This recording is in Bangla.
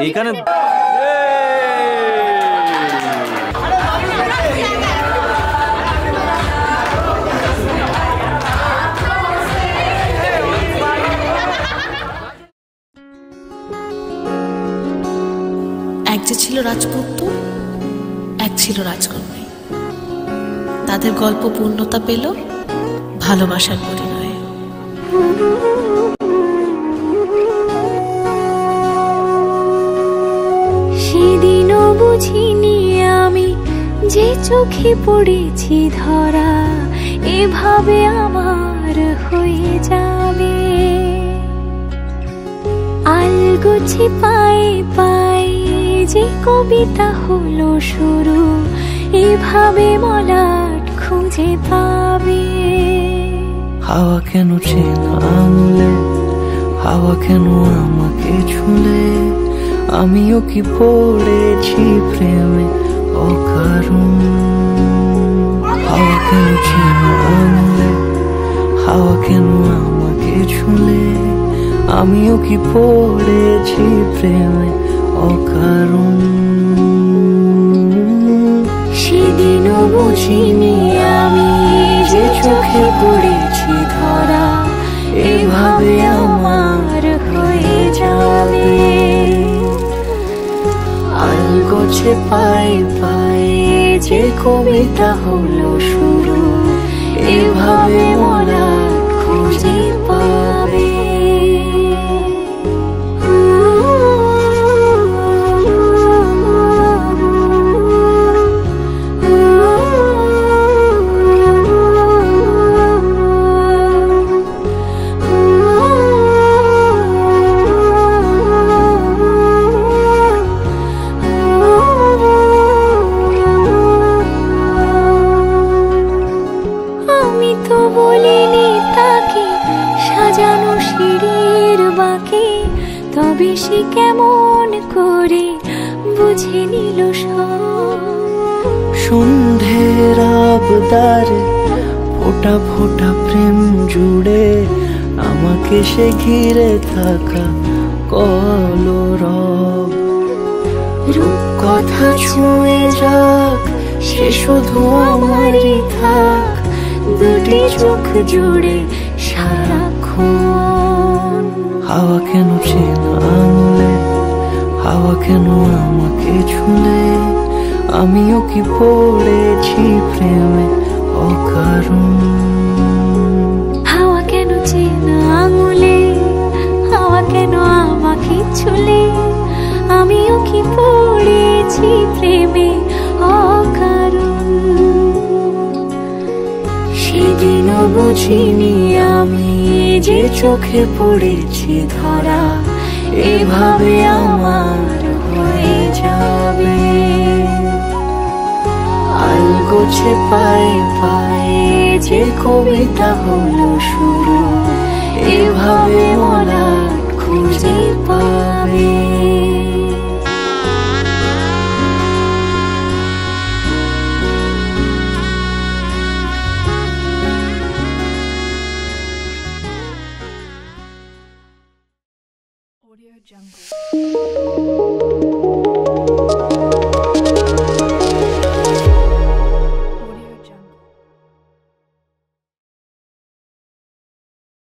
এইখানে এক যে ছিল রাজপুত্র, এক ছিল রাজকন্যা। তাদের গল্প পূর্ণতা পেল ভালোবাসার পরিণয়ে। সেদিনও বুঝিনি আমি যে চোখে পড়েছি ধরা, এভাবে আমার হয়ে যাবে। আলগোছে পায়ে পায়ে যে কবিতা হলো শুরু, এভাবে মলাট খুঁজে পাবে। হাওয়া কেন চেনা আঙুলে, হাওয়া কেন আমাকে ছুলে, আমিও কি পড়েছি প্রেমে অকারণ। হাওয়া কেন চেনা আঙুলে, হাওয়া কেন আমাকে ছুলে, আমিও কি পড়েছি প্রেমে অকারণ। সেদিনও বুঝিনি আমি যে চোখে পড়েছি ধরা, এভাবে আমার হয়ে যাবে। আলগোছে পায়ে পায়ে যে কবিতা হলো শুরু, এভাবে মলা খুঁজে পাবে। তবে সে কেমন করে বুঝে নিল সব। সন্ধ্যের আবদারে ফোটা ফোটা প্রেম জুড়ে, আমাকে সে ঘিরে থাকা কলরব। রূপকথা ছুঁয়ে যাক, সে শুধু আমারই থাক, দুটি চোখ জুড়ে সারাক্ষণ। হাওয়া কেন চেনা আঙুলে, হাওয়া কেন আমাকে ছুলে, আমিও কি পড়েছি প্রেমে অকারণ। হাওয়া কেন চেনা আঙুলে, হাওয়া কেন আমাকে ছুলে, আমিও কি পড়েছি প্রেমে অকারণ। সেদিনও বুঝিনি আমি যে চোখে পড়েছি ধরা, এভাবে আমার হয়ে যাবে। আলগোছে পায়ে পায়ে যে কবিতা হলো শুরু, এভাবে মলা খুঁজে পাবে। Audio Jungle.